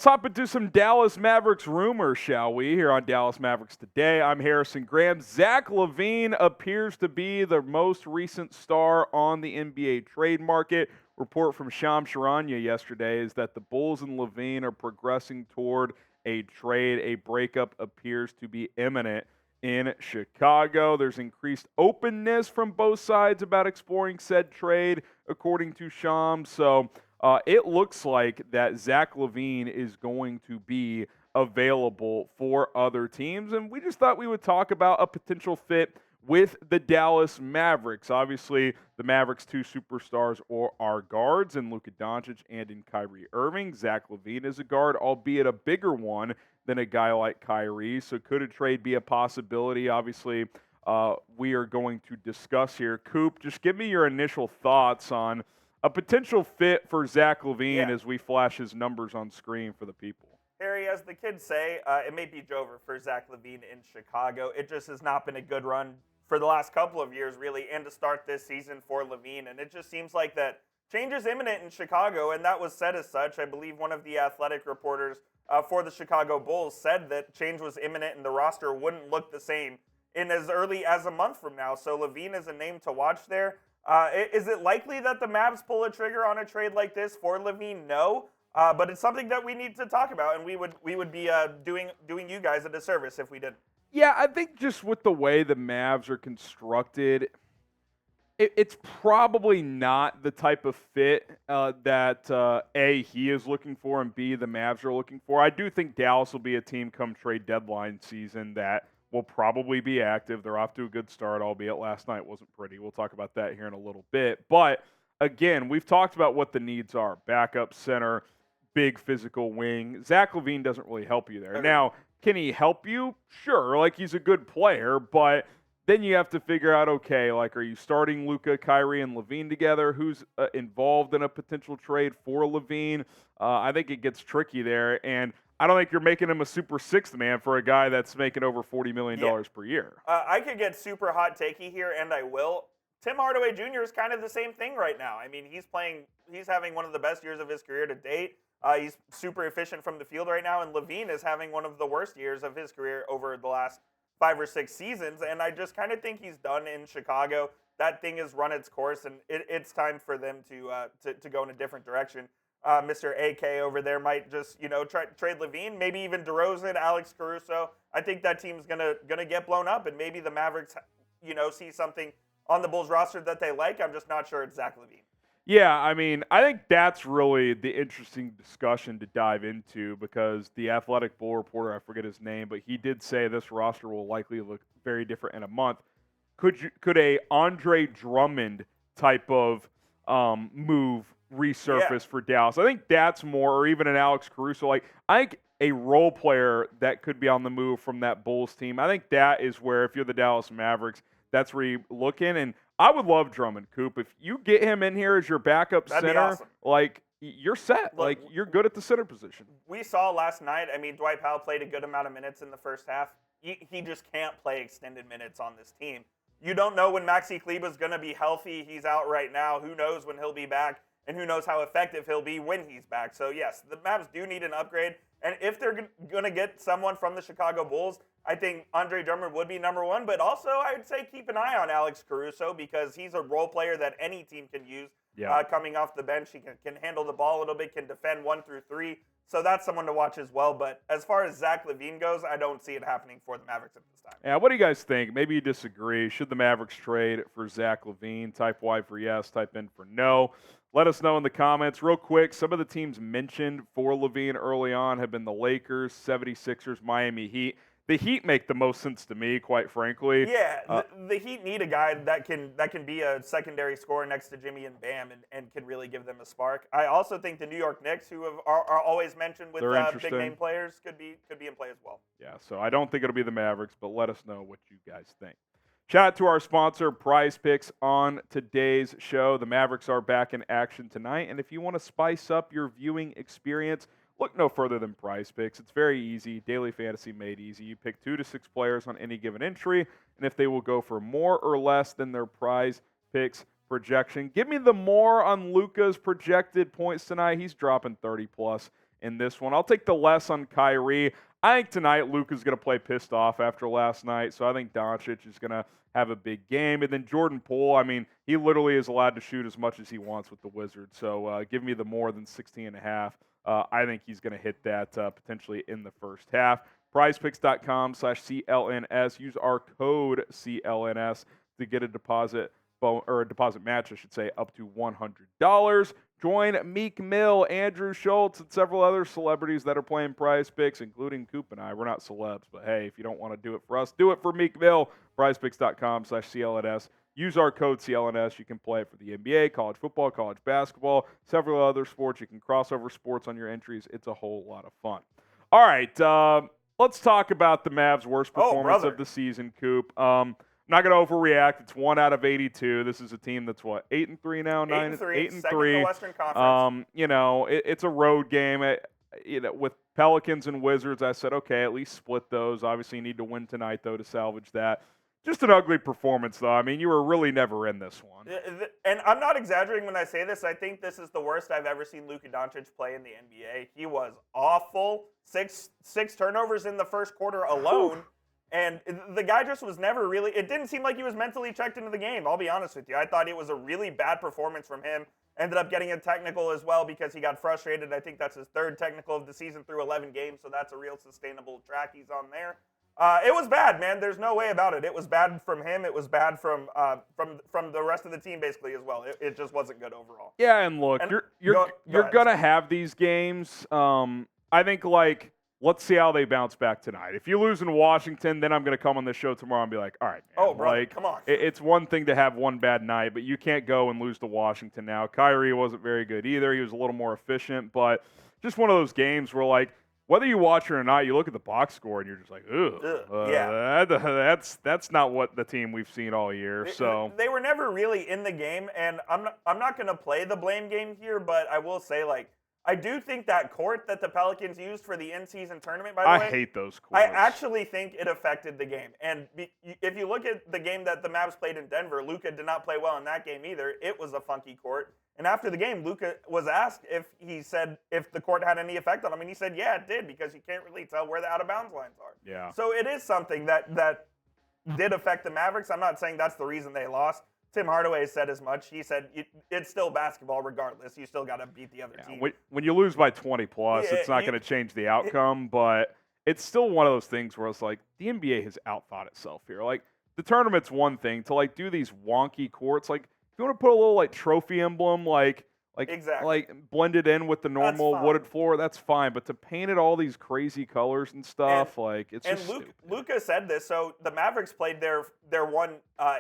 Let's hop into some Dallas Mavericks rumors, shall we? Here on Dallas Mavericks Today, I'm Harrison Graham. Zach LaVine appears to be the most recent star on the NBA trade market. Report from Shams Charania yesterday is that the Bulls and LaVine are progressing toward a trade. A breakup appears to be imminent in Chicago. There's increased openness from both sides about exploring said trade, according to Shams. So it looks like that Zach LaVine is going to be available for other teams, and we just thought we would talk about a potential fit with the Dallas Mavericks. Obviously, the Mavericks' two superstars are guards in Luka Doncic and in Kyrie Irving. Zach LaVine is a guard, albeit a bigger one than a guy like Kyrie. So could a trade be a possibility? Obviously, we are going to discuss here. Coop, just give me your initial thoughts on a potential fit for Zach LaVine as we flash his numbers on screen for the people. Harry, as the kids say, it may be over for Zach LaVine in Chicago. It just has not been a good run for the last couple of years, really, and to start this season for LaVine. And it just seems like that change is imminent in Chicago, and that was said as such. I believe one of the athletic reporters for the Chicago Bulls said that change was imminent and the roster wouldn't look the same in as early as a month from now. So LaVine is a name to watch there. Is it likely that the Mavs pull a trigger on a trade like this for LaVine? No, but it's something that we need to talk about, and we would be doing you guys a disservice if we didn't. Yeah, I think just with the way the Mavs are constructed, it's probably not the type of fit that A, he is looking for, and B, the Mavs are looking for. I do think Dallas will be a team come trade deadline season that will probably be active. They're off to a good start, albeit last night wasn't pretty. We'll talk about that here in a little bit. But, again, we've talked about what the needs are. Backup center, big physical wing. Zach LaVine doesn't really help you there. Now, can he help you? Sure, like he's a good player, but then you have to figure out, okay, like are you starting Luka, Kyrie, and LaVine together? Who's involved in a potential trade for LaVine? I think it gets tricky there, and I don't think you're making him a super sixth man for a guy that's making over $40 million per year. I could get super hot takey here, and I will. Tim Hardaway Jr. is kind of the same thing right now. I mean, he's having one of the best years of his career to date. He's super efficient from the field right now, and LaVine is having one of the worst years of his career over the last 5 or 6 seasons, and I just kind of think he's done in Chicago. That thing has run its course, and it's time for them to go in a different direction. Mr. AK over there might just, trade LaVine, maybe even DeRozan, Alex Caruso. I think that team's gonna get blown up, and maybe the Mavericks, see something on the Bulls roster that they like. I'm just not sure it's Zach LaVine. Yeah, I mean, I think that's really the interesting discussion to dive into because the Athletic Bull reporter, I forget his name, but he did say this roster will likely look very different in a month. Could a Andre Drummond type of move resurface for Dallas? I think that's more, or even an Alex Caruso. Like, I think a role player that could be on the move from that Bulls team, I think that is where, if you're the Dallas Mavericks, that's where you look in. And I would love Drummond, Coop. If you get him in here as your backup center, awesome. like, you're set. Look, like, you're good at the center position. We saw last night, I mean, Dwight Powell played a good amount of minutes in the first half. He just can't play extended minutes on this team. You don't know when Maxi Kleber's going to be healthy. He's out right now. Who knows when he'll be back, and who knows how effective he'll be when he's back. So, yes, the Mavs do need an upgrade. And if they're going to get someone from the Chicago Bulls, I think Andre Drummond would be number one. But also, I would say keep an eye on Alex Caruso because he's a role player that any team can use. Coming off the bench, he can handle the ball a little bit, can defend 1 through 3. So that's someone to watch as well. But as far as Zach LaVine goes, I don't see it happening for the Mavericks at this time. Yeah, what do you guys think? Maybe you disagree. Should the Mavericks trade for Zach LaVine? Type Y for yes, type N for no. Let us know in the comments. Real quick, some of the teams mentioned for LaVine early on have been the Lakers, 76ers, Miami Heat. The Heat make the most sense to me, quite frankly. Yeah, the Heat need a guy that can be a secondary scorer next to Jimmy and Bam and can really give them a spark. I also think the New York Knicks, who are always mentioned with big name players, could be in play as well. Yeah, so I don't think it'll be the Mavericks, but let us know what you guys think. Shout out to our sponsor, Prize Picks, on today's show. The Mavericks are back in action tonight, and if you want to spice up your viewing experience, look no further than Prize Picks. It's very easy. Daily fantasy made easy. You pick 2 to 6 players on any given entry, and if they will go for more or less than their Prize Picks projection. Give me the more on Luka's projected points tonight. He's dropping 30-plus in this one. I'll take the less on Kyrie. I think tonight Luka's going to play pissed off after last night, so I think Doncic is going to have a big game. And then Jordan Poole, I mean, he literally is allowed to shoot as much as he wants with the Wizards, so give me the more than 16.5. I think he's going to hit that potentially in the first half. PrizePicks.com/CLNS. Use our code CLNS to get a deposit match, I should say, up to $100. Join Meek Mill, Andrew Schultz, and several other celebrities that are playing Prize Picks, including Coop and I. We're not celebs, but hey, if you don't want to do it for us, do it for Meek Mill. PrizePicks.com/CLNS. Use our code CLNS. You can play it for the NBA, college football, college basketball, several other sports. You can cross over sports on your entries. It's a whole lot of fun. All right, let's talk about the Mavs' worst performance of the season, Coop. I'm not going to overreact. It's 1 out of 82. This is a team that's, 8-3 now? 8-3. Second in the Western Conference. It's a road game. With Pelicans and Wizards, I said, okay, at least split those. Obviously, you need to win tonight, though, to salvage that. Just an ugly performance, though. I mean, you were really never in this one. And I'm not exaggerating when I say this. I think this is the worst I've ever seen Luka Doncic play in the NBA. He was awful. Six turnovers in the first quarter alone. And the guy just was never really – it didn't seem like he was mentally checked into the game, I'll be honest with you. I thought it was a really bad performance from him. Ended up getting a technical as well because he got frustrated. I think that's his third technical of the season through 11 games, so that's a real sustainable track he's on there. It was bad, man. There's no way about it. It was bad from him. It was bad from the rest of the team basically as well. It just wasn't good overall. Yeah, and look, you're going to have these games. I think, let's see how they bounce back tonight. If you lose in Washington, then I'm going to come on this show tomorrow and be like, all right, man. Oh, bro, come on. It's one thing to have one bad night, but you can't go and lose to Washington now. Kyrie wasn't very good either. He was a little more efficient, but just one of those games where, whether you watch it or not, you look at the box score and you're just like, that's not what the team we've seen all year. So they were never really in the game, and I'm not going to play the blame game here, but I will say, I do think that court that the Pelicans used for the in-season tournament, by the way. I hate those courts. I actually think it affected the game. And if you look at the game that the Mavs played in Denver, Luka did not play well in that game either. It was a funky court. And after the game, Luka was asked if the court had any effect on him. And he said, yeah, it did, because you can't really tell where the out-of-bounds lines are. Yeah. So it is something that did affect the Mavericks. I'm not saying that's the reason they lost. Tim Hardaway said as much. He said it's still basketball regardless. You still got to beat the other team. When you lose by 20 plus, it's not going to change the outcome, but it's still one of those things where it's like the NBA has outthought itself here. The tournament's one thing to do these wonky courts. If you want to put a little trophy emblem exactly. Blended in with the normal wooded floor, that's fine. But to paint it all these crazy colors and stuff, it's just stupid. Luka said this. So the Mavericks played their one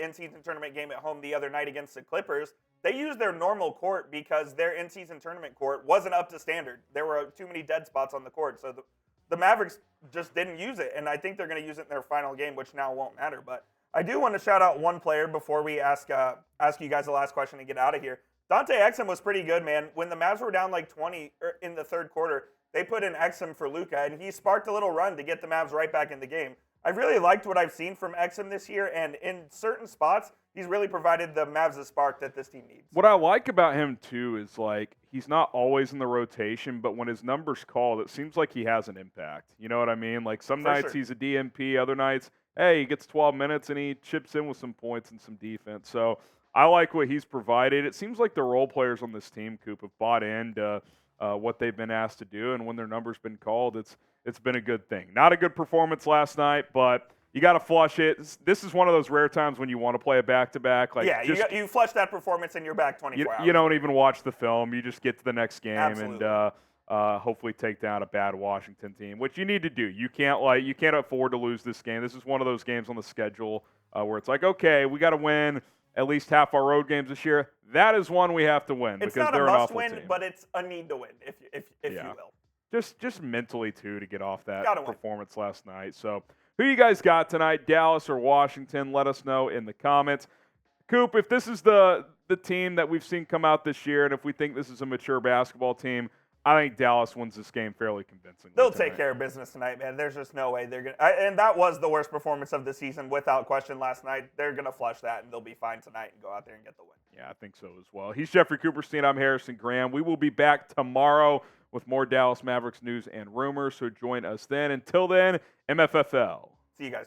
in-season tournament game at home the other night against the Clippers. They used their normal court because their in-season tournament court wasn't up to standard. There were too many dead spots on the court. So the Mavericks just didn't use it. And I think they're going to use it in their final game, which now won't matter. But I do want to shout out one player before we ask you guys the last question and get out of here. Dante Exum was pretty good, man. When the Mavs were down 20 in the third quarter, they put in Exum for Luka, and he sparked a little run to get the Mavs right back in the game. I've really liked what I've seen from Exum this year, and in certain spots, he's really provided the Mavs a spark that this team needs. What I like about him, too, is he's not always in the rotation, but when his number's called, it seems like he has an impact. You know what I mean? Some nights he's a DMP, other nights, hey, he gets 12 minutes and he chips in with some points and some defense. So I like what he's provided. It seems like the role players on this team, Coop, have bought into what they've been asked to do, and when their number's been called, it's been a good thing. Not a good performance last night, but you got to flush it. This is one of those rare times when you want to play a back-to-back. You flush that performance and you're back 24 hours. You don't even watch the film. You just get to the next game. Absolutely. And hopefully take down a bad Washington team, which you need to do. You can't afford to lose this game. This is one of those games on the schedule where it's okay, we got to win at least half our road games this year. That is one we have to win it's because not they're a an must awful win, team. but it's a need to win, if you will. Just mentally too to get off that Gotta performance last night. So who you guys got tonight, Dallas or Washington? Let us know in the comments. Coop, if this is the team that we've seen come out this year, and if we think this is a mature basketball team, I think Dallas wins this game fairly convincingly. They'll take care of business tonight, man. There's just no way they're going to. And that was the worst performance of the season without question last night. They're going to flush that, and they'll be fine tonight and go out there and get the win. Yeah, I think so as well. He's Jeffrey Cooperstein. I'm Harrison Graham. We will be back tomorrow with more Dallas Mavericks news and rumors. So join us then. Until then, MFFL. See you guys.